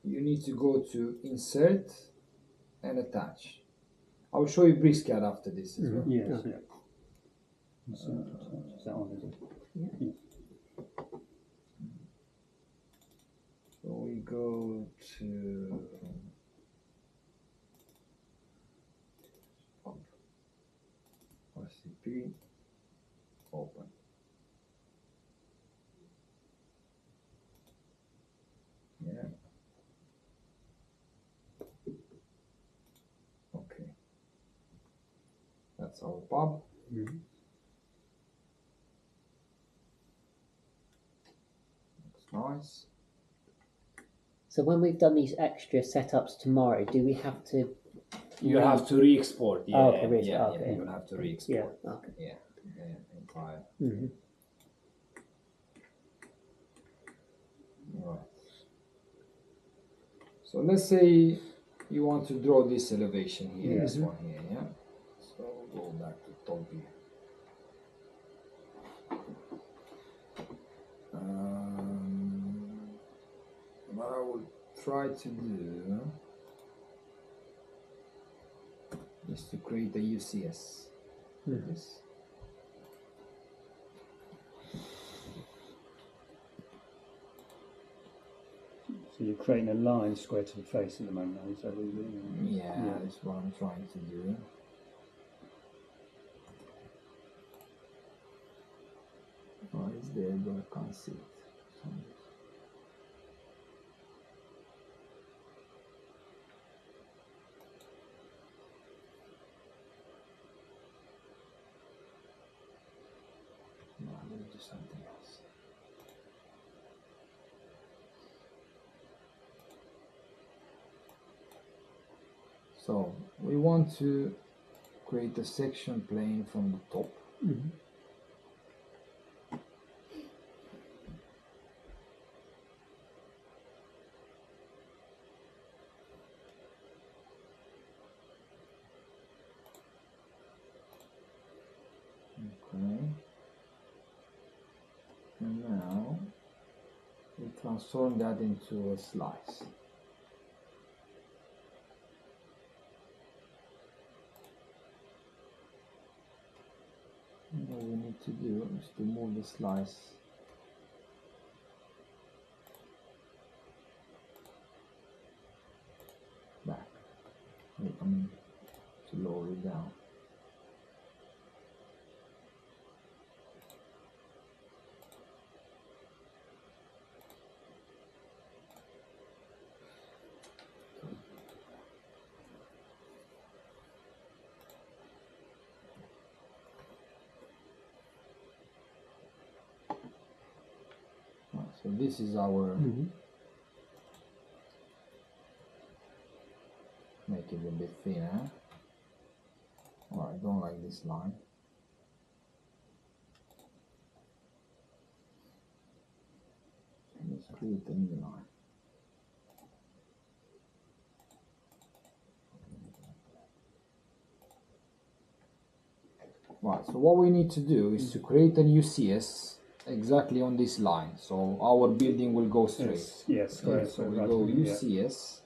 you need to go to Insert and Attach. I will show you BricsCAD after this as well. Yes, Okay. yeah. Is that on, is it? Yeah. So we go to RCP, open. Yeah. Okay. That's our pub. Mhm. Looks nice. So when we've done these extra setups tomorrow, do we have to? You have to re-export. Yeah, Oh, okay, yeah, okay. you will have to re-export. Yeah. Okay. Yeah, entire. Mm-hmm. Right. So let's say you want to draw this elevation here, this one here, yeah? So go back to top view. What I will try to do is to create a UCS for this. So you're creating a line square to the face at the moment, is that what you're doing? Yeah, that's what I'm trying to do. Oh, it's there, but I can't see it. No, let me do something else. So we want to create a section plane from the top. Mm-hmm. Okay. And now we transform that into a slice. And what we need to do is to move the slice back. I mean, to lower it down. So this is our, make it a bit thinner. Oh, I don't like this line. Let's create a new line. Right, so what we need to do is to create a new CS exactly on this line, so our building will go straight. Yes, Yeah, great. so we go UCS.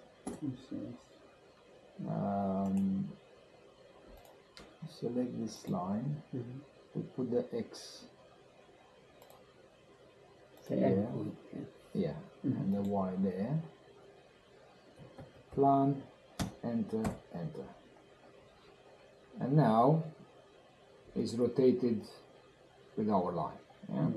Select this line. We put the X here, yeah, and the Y there. Plan, enter, enter. And now it's rotated with our line. Yeah?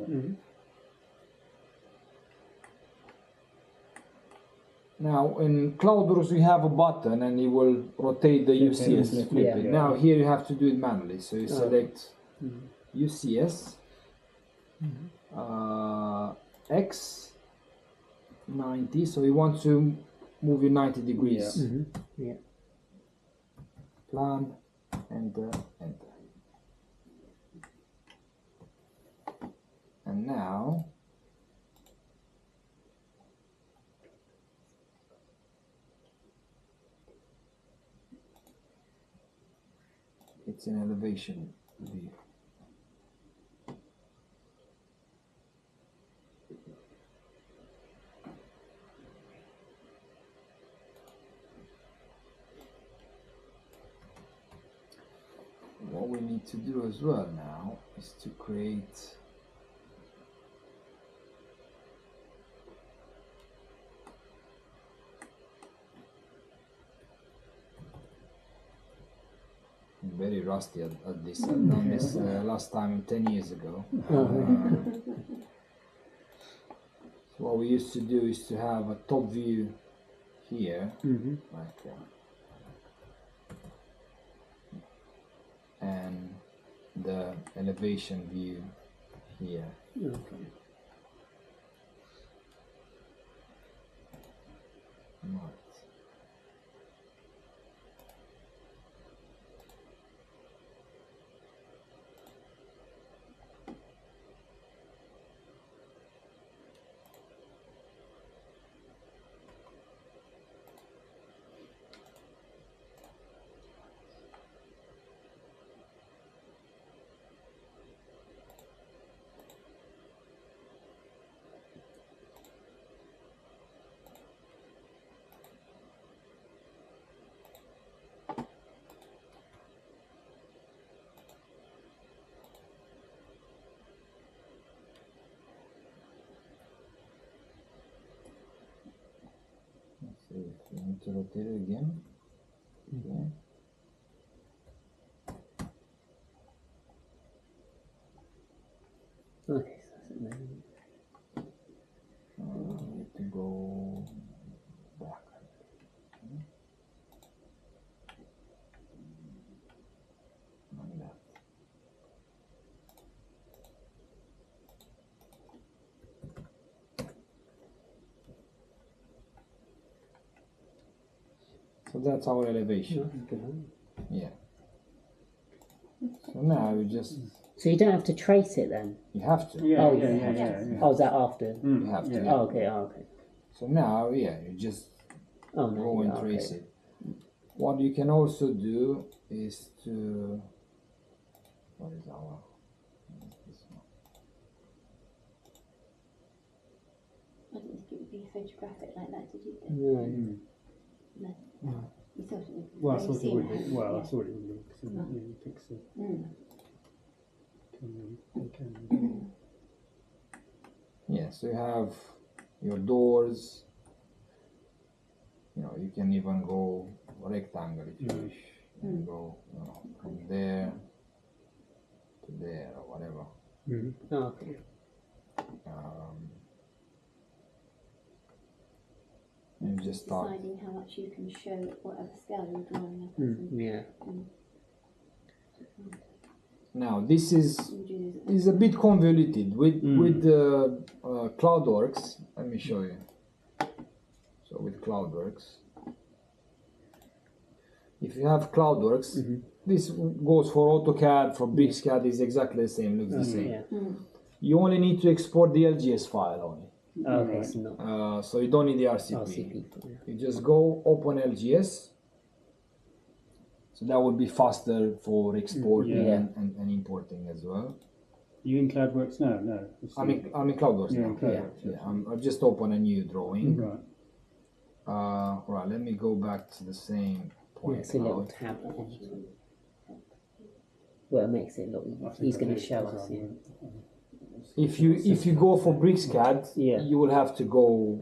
Now in CloudRose we have a button and it will rotate the UCS, flip it. Now here you have to do it manually, so you select UCS, X 90, so you want to move it 90 degrees. Yeah. Plan, enter, enter. And now it's an elevation view. what we need to do as well now is to create I'm very rusty at this. I've done this last time 10 years ago. So what we used to do is to have a top view here, like that, and the elevation view here. Okay. Right. Let's see if we need to rotate it again. Okay. Okay, so that's amazing. We need to go back. Like that. So that's our elevation. Good. Yeah. So now we just, So you don't have to trace it then? you have to. Yeah, Oh, yeah. Oh, is that after? You have to. Yeah. Oh, okay, oh, okay. So now, yeah, you just Oh, no. go and yeah, trace okay. it. What you can also do is to, what is our, this one? I didn't think it would be photographic like that, did you? No. No. You thought it would be. Well, I very thought it would be. scenic, Well, I yeah. thought it would be because you fix the Mm. Yeah, so you have your doors, you know, you can even go rectangle if you wish. You can go, you know, from there to there or whatever. Oh, okay. And you just start. Deciding how much you can show at whatever scale you're drawing up. and Yeah. Now this is you do a bit convoluted with CloudWorks. Let me show you. So with CloudWorks, if you have CloudWorks, this goes for AutoCAD, for BricsCAD is exactly the same, looks the same. Yeah. You only need to export the LGS file only. Okay, it's not. So you don't need the RCP. RCP. Yeah. You just go open LGS. So that would be faster for exporting Yeah. and importing as well. You in CloudWorks now? No. I'm in CloudWorks You're now. in CloudWorks. Yeah. I've just opened a new drawing. Right. Right, let me go back to the same point. Yeah, it's a little cloud. tab. Well, it makes it look. He's going to show us. Yeah. If you go for BricsCAD, Yeah. you will have to go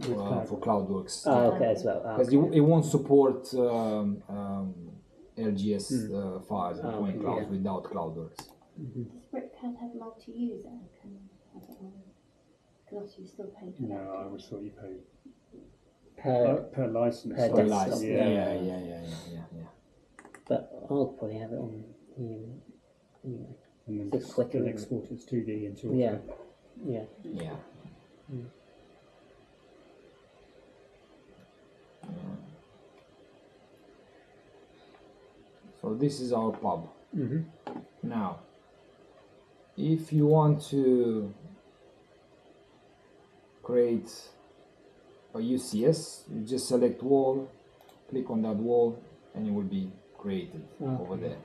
for CloudWorks Oh, okay, as well. Oh, because okay. it won't support LGS files and Oh, point okay, clouds yeah. without CloudWorks. Does BricsCAD have multi-user? I don't know. Because obviously you still pay for No, that. I always thought you paid Per, license. per For desktop. license. Yeah. but I'll probably have it on here anyway. And then It's quicker, still isn't it? export as 2D into Yeah. Yeah. Yeah. So this is our pub. Now, if you want to create a UCS, you just select wall, click on that wall, and it will be created over there.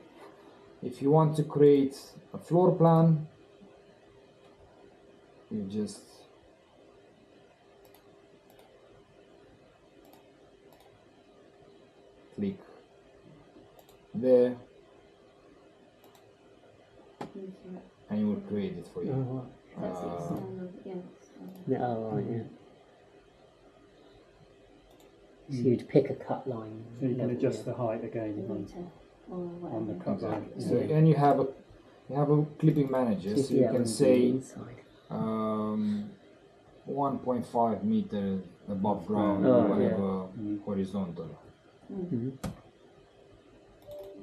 If you want to create a floor plan, you just click there, and it will create it for you. Oh, That's Uh, external, yeah. right. Yeah, oh, right, yeah. So you'd pick a cut line. So you can level, adjust yeah. the height again The meter or on the whatever. cut line. Exactly. So, and you have a clipping manager, so you yeah, can on the say inside. 1.5 meters above ground, Oh, or yeah. whatever horizontal, Mm-hmm.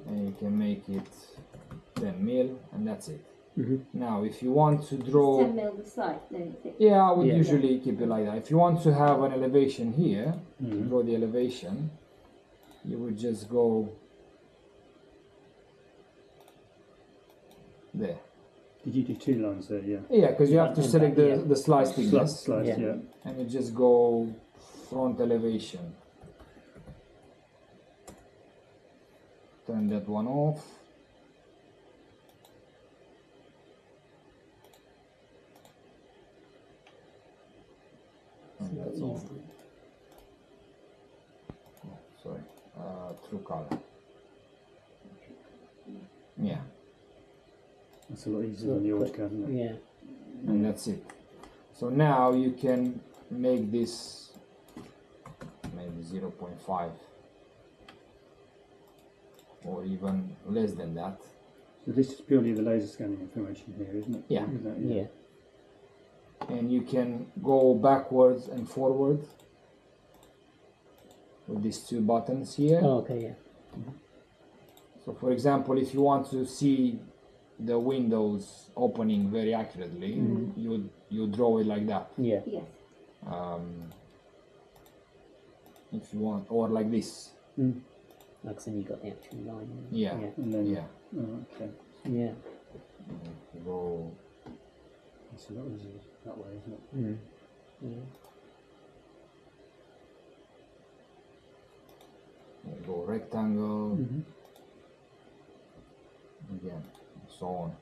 and you can make it 10 mil, and that's it. Mm-hmm. Now, if you want to It's draw, 10 mil the slice, no, is it? yeah, I would Yeah. usually keep it like that. If you want to have an elevation here, to draw the elevation, you would just go there. Did you do 2 lines there? Yeah. Yeah, because you have to and select back, yeah. the slice thickness, Slice, Yeah. yeah. and you just go front elevation. Turn that one off. And that's all. Oh, sorry, true color. Yeah, That's a lot easier than the AutoCAD, isn't it? Yeah. and that's it. So now you can make this maybe 0.5 or even less than that. So this is purely the laser scanning information here, isn't it? Yeah. Is that- Yeah. And you can go backwards and forward with these 2 buttons here. Oh, okay, yeah. So for example, if you want to see the windows opening very accurately, you draw it like that. Yeah. Yes. If you want, or like this. Like then you got the actual line. Yeah. Yeah. And then, Yeah. oh, okay. Yeah. You go That's a lot easier that way, isn't it? Mm. Yeah. you go rectangle again, and so on.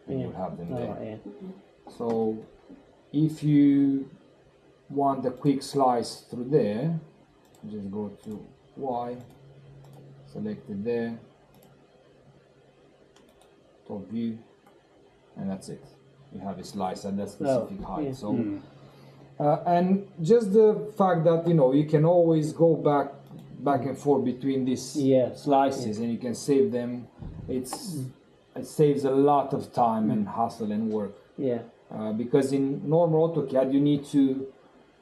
And you have them Oh, there. right, yeah. So if you want a quick slice through there, just go to Y, select it there, top view, and that's it. You have a slice at that specific height. yeah. So, and just the fact that you can always go back and forth between these Yeah. slices, and you can save them. It saves a lot of time and hassle and work. Yeah. Because in normal AutoCAD you need to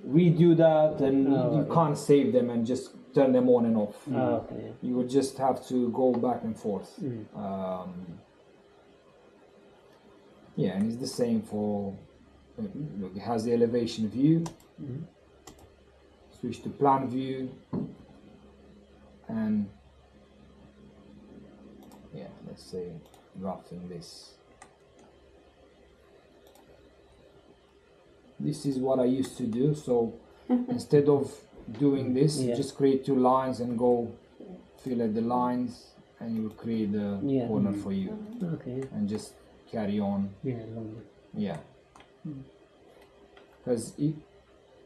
redo that, and you yeah. can't save them and just turn them on and off. Oh, okay. You would just have to go back and forth. Yeah, and it's the same for, look, it has the elevation view, switch to plan view, and yeah, let's say drafting this. This is what I used to do, so instead of doing this, Yeah. just create 2 lines and go fill at the lines, and you will create the Yeah. corner for you, Okay. and just carry on. Yeah. Longer. Yeah, because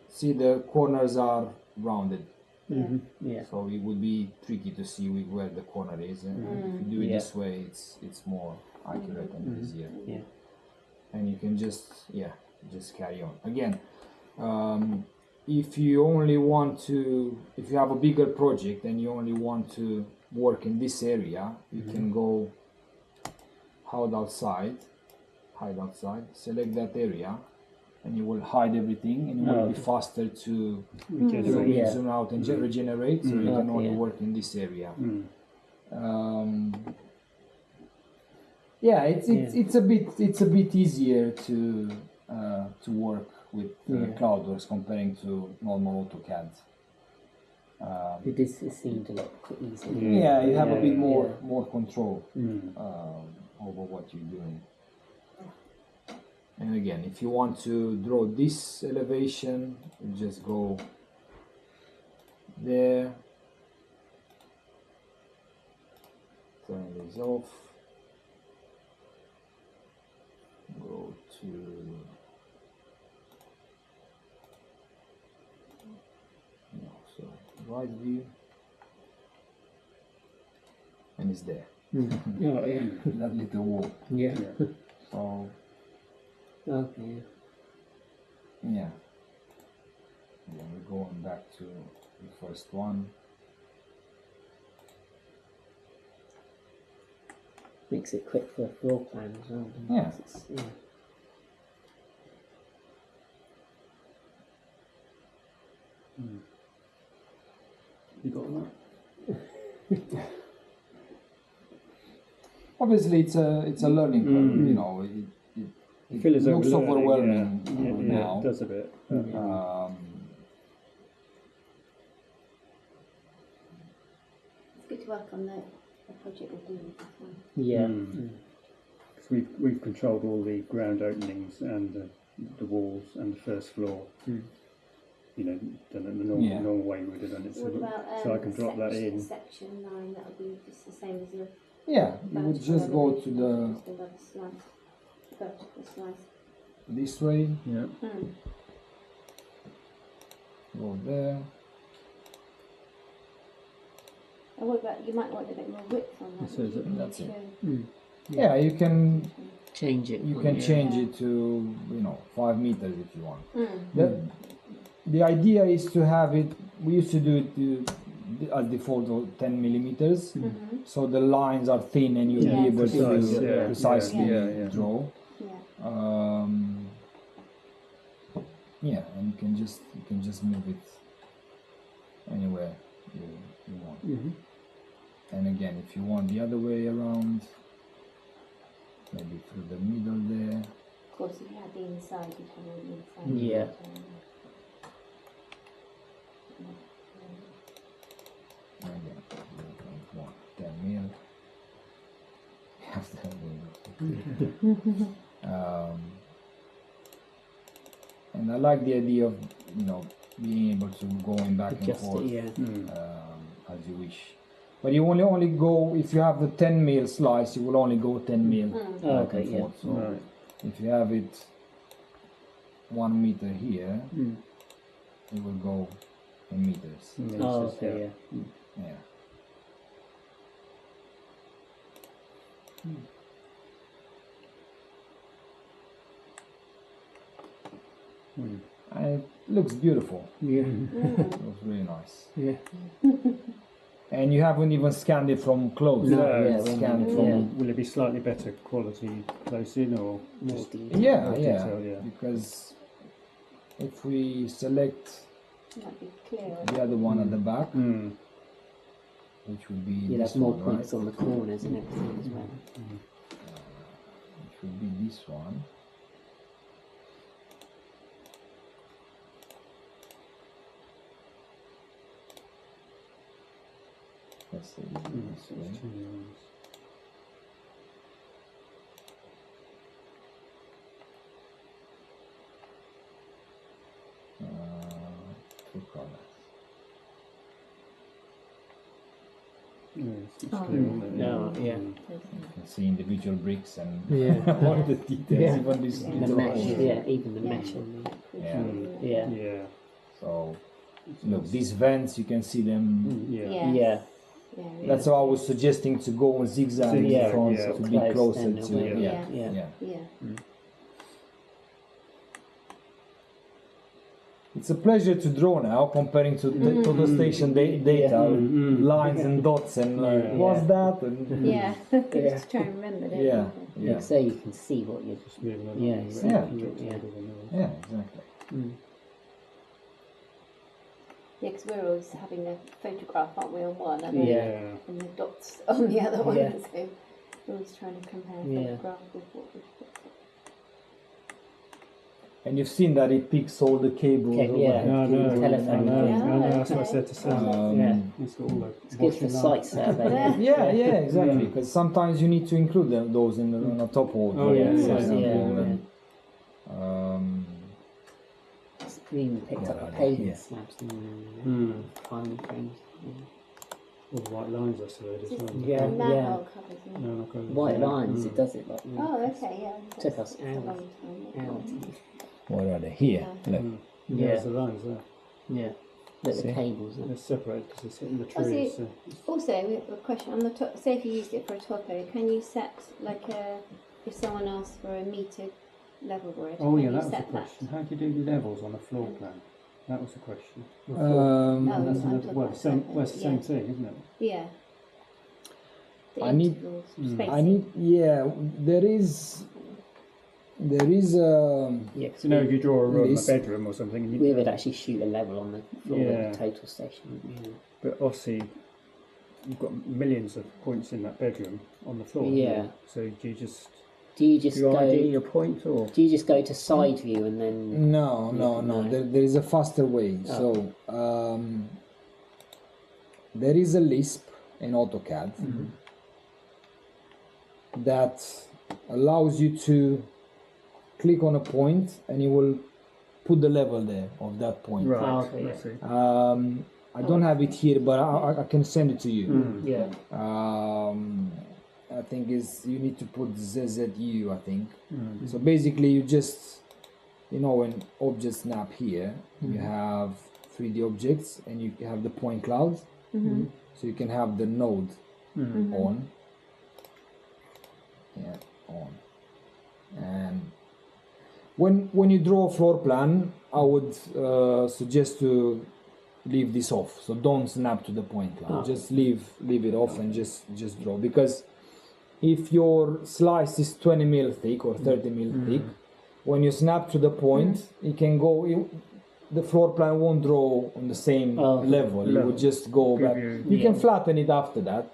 see the corners are rounded, Yeah. so it would be tricky to see where the corner is, and if you do it Yeah. this way, it's more accurate and easier. Yeah. And you can just carry on again. If you only want to, if you have a bigger project and you only want to work in this area, you can go hide outside, select that area, and you will hide everything, and it will be faster to Regenerate. zoom in, Yeah. zoom out, and regenerate, so you can Okay, only yeah. work in this area. Yeah, it's a bit easier to work with CloudWorks comparing to normal AutoCAD. This seemed a lot easier. Yeah, you have a bit Yeah. more control over what you're doing. And again, if you want to draw this elevation, you just go there, turn this off, go to right view, is there. Oh, yeah. That little wall. Yeah. So Okay. yeah. Then we're going back to the first one. Makes it quick for a floor plan as well. doesn't it? Yeah. It's, yeah. You got that? Obviously, it's a learning curve. You know, I feel as though looks we're learning, overwhelming yeah, now. it does a bit. It's good to work on the project we're doing as well. Yeah. Because we've controlled all the ground openings and the walls and the first floor. You know, done it the normal way we would have done it. What about So I can drop that in. section 9? That would be just the same as the Yeah, you would just go to the just another slice, vertical slice. this way, Yeah. go there. And what about, you might want a bit more width on that. So is it- That's it. Sure. Yeah, you can Change it. change it to 5 meters if you want. Mm. The idea is to have it. We used to do it as default of 10 millimeters, so the lines are thin and you'll be able Precise, to yeah. precisely Yeah. draw. Yeah. Yeah, and you can just move it anywhere you want. And again, if you want the other way around, maybe through the middle there. Of course, if you had the inside, you'd have all the inside. Yeah. And again, you want 10 mil. You have 10 mil. And I like the idea of being able to going back and Adjust forth it, as you wish. But you only go if you have the 10 mil slice. You will only go 10 mil back Okay, and yeah. forth. So if you have it 1 meter here, it will go in meters. Oh, okay, yeah. Yeah. And it looks beautiful. Yeah. It looks really nice. Yeah. And you haven't even scanned it from close. No, It's yeah, scanned yeah. from. Will it be slightly better quality close in or More just detail. Yeah, more yeah. detail, yeah. Because if we select Might be clearer. the other one at the back, Mm. which would be You'll this have more one, points right? on the corners and everything as well. Which would be this one. Let's see this way. Two colors. Yeah, it's Oh, clear, isn't it? No, yeah. You can see individual bricks and Yeah. all the details, Yeah. even this The little mesh, hole. yeah, even the Yeah. mesh on there. Yeah. Yeah. Yeah. So look, these vents, you can see them. Yeah. Yes. Yeah. Yeah. That's why I was suggesting to go on zigzag in Yeah, front yeah. to be Close closer then to away. yeah. Yeah. Yeah. Yeah. It's a pleasure to draw now, comparing to the station data, Yeah. lines and dots, and like, Yeah. what's that? And, Yeah. Just try and remember that. yeah, Yeah. yeah, So you can see what you're. Just moving along. Yeah, and exactly, it yeah. yeah, exactly. Yeah, because we're always having a photograph, aren't we, on one, and, Yeah. and the dots on the other one. Yeah. So we're always trying to compare Yeah. photograph with what we've got. And you've seen that it picks all the cables. Okay, overhead yeah. No, cables no, Telephone and no, everything. no, Yeah, that's what I okay. said to Sam. Yeah. It's got all the It's good for site survey. Yeah, exactly. Because sometimes you need to include those in on a top wall. Oh, yeah, for yeah, example, yeah. and, We even picked Yeah, up the right, paving yeah. slabs and Mm. tiny frames. All the white lines I surveyed as well. Yeah. And manhole covers. And No, not good. White lines, Mm. it does it like Oh, okay, yeah. Took That's us a long hours. time. hours. what are they here? Look. Mm. Yeah. There's the lines there. Yeah. the See? cables. They're separated because it's hitting the Oh, see, trees. So Also, we have a question on the top. Say if you used it for a topo, can you set like if someone asked for a meter level grid? oh can yeah, you that was the set question. How do you do the levels on a floor plan? That was the question. Um, Oh, That's I'm another, talking well, about the same, topo, well, it's the yeah. same thing, isn't it? Yeah. The I need- intervals, Mm. spacing. I need, yeah, there is Yeah, because You know, if you draw a room, a List. bedroom or something, and you, we would actually shoot a level on the floor with Yeah. the total station. wouldn't we? but obviously you've got millions of points in that bedroom on the floor. Yeah. haven't you? So do you just Do you just go? ID a point or? Do you just go to side view and then? no. No. There is a faster way. Oh. So there is a Lisp in AutoCAD that allows you to click on a point and it will put the level there of that point. Right. Oh, okay, I yeah. see. I don't have it here, but I can send it to you. Mm. Yeah. I think you need to put ZZU, I think. Mm. So basically you just, when objects snap here, you have 3D objects and you have the point clouds. So you can have the node on. Yeah, on. And when you draw a floor plan, I would suggest to leave this off. So don't snap to the point cloud. Just leave it off and just draw, because if your slice is 20 mil thick or 30 mil thick, when you snap to the point, it can go. The floor plan won't draw on the same level. It would just go back. You can flatten it after that,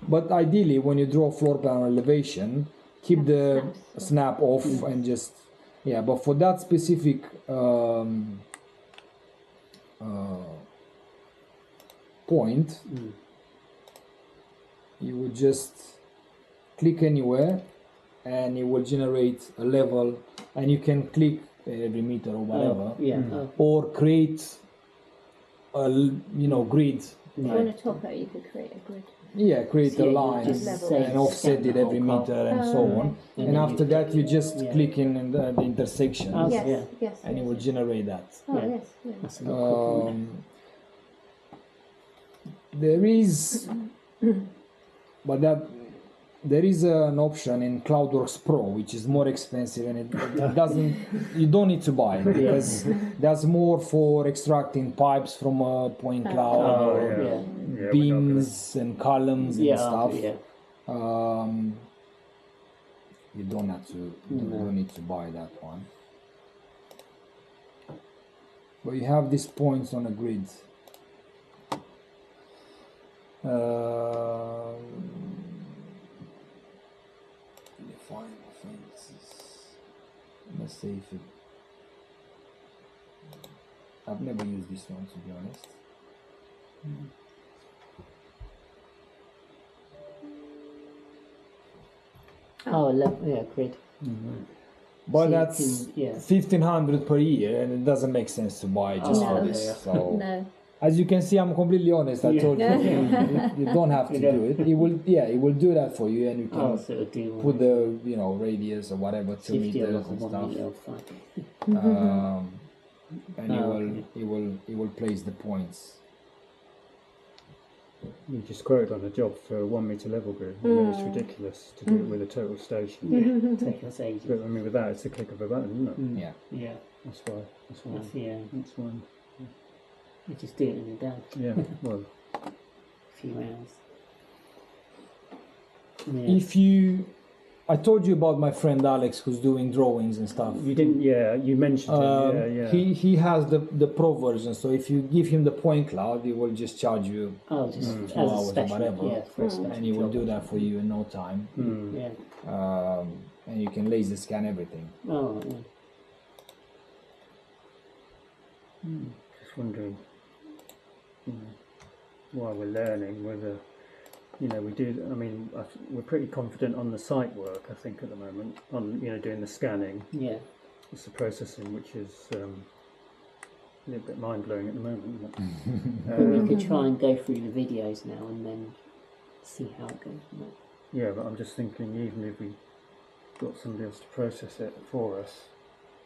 but ideally, when you draw floor plan elevation, keep the snap off and just But for that specific point, you would just click anywhere and it will generate a level, and you can click every meter or whatever, or create a grid. On a topo, you could create a grid. Yeah, create a you line just and offset scan it the every whole meter car. and so on. And And then after that, you just Yeah. click in the intersections, Oh, Yes, yeah. yes. and it yes, will yes. generate that. Oh, Yeah. yes, yes. That's a lot quicker. isn't There is, but there is an option in CloudWorks Pro which is more expensive, and it doesn't. You don't need to buy it because that's more for extracting pipes from a point cloud, Oh, or yeah. Yeah. Yeah, we're not beams and columns and Yeah, stuff. yeah. You don't have to. You don't need to buy that one. But you have these points on a grid. Define fences. Let's see if it. I've never used this one, to be honest. Yeah, grid. But So you that's can- yeah. 1,500 per year, and it doesn't make sense to buy just for No. this. Yeah. So, No. as you can see, I'm completely honest. I told you, you don't have to do it. It will do that for you, and you can Oh, so it'll do put the radius or whatever, 2 50 or meters like a and 1 stuff. meter or 5. And it will place the points. You just quoted on a job for a 1 meter level grid. I mean, it's ridiculous to do it with a total station. Take us ages. But I mean, with that, it's a click of a button, isn't it? Yeah. Yeah, That's why. that's you just do it in a day, Yeah. Well, a few hours. Yeah. If I told you about my friend Alex who's doing drawings and stuff. you didn't. Yeah, you mentioned it. Yeah. He has the pro version, so if you give him the point cloud, he will just charge you, Oh, just hours as or a special, whatever. yeah, for a special and he will job. do that for you in no time. Yeah. And you can laser scan everything. Oh, yeah. Just wondering, while we're learning whether, we do. I mean, we're pretty confident on the site work. I think at the moment on doing the scanning. Yeah. It's the processing which is a little bit mind blowing at the moment. Isn't it? But we could try and go through the videos now and then see how it goes. Yeah, but I'm just thinking, even if we got somebody else to process it for us,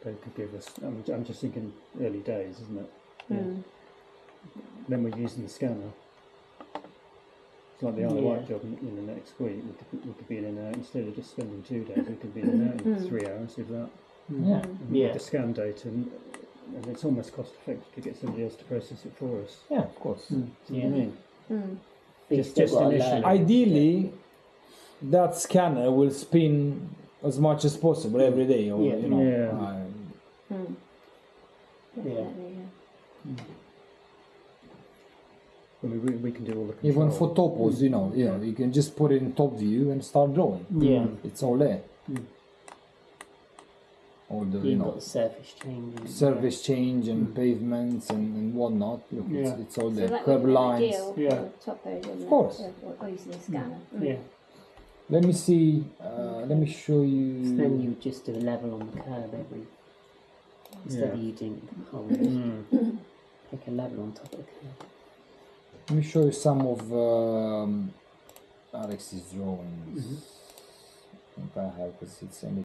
they could give us. I'm just thinking early days, isn't it? then we're using the scanner. It's like the Isle of Wight job in the next week. We could be in and out instead of just spending 2 days. We could be in and out in 3 hours if that. Yeah. With the scan data, and it's almost cost effective to get somebody else to process it for us. Yeah, of course. See what I mean? But Just you've still got to initially. learn. Ideally, that scanner will spin as much as possible every day, or Yeah. you know. Yeah. Definitely, I mean, we can do all the control. Even for topos, you know, you can just put it in top view and start drawing. Yeah. It's all there. All the You've got the surface change. And, surface change and pavements and whatnot. Look, it's all So there. that Curb would be lines. ideal for topo, wouldn't Of course. it? Or using a scanner. Yeah. Let me see. Let me show So you. then you would just do a level on the curve instead of you doing holes. Pick a level on top of the curve. Let me show you some of Alex's drawings. If I have, because it's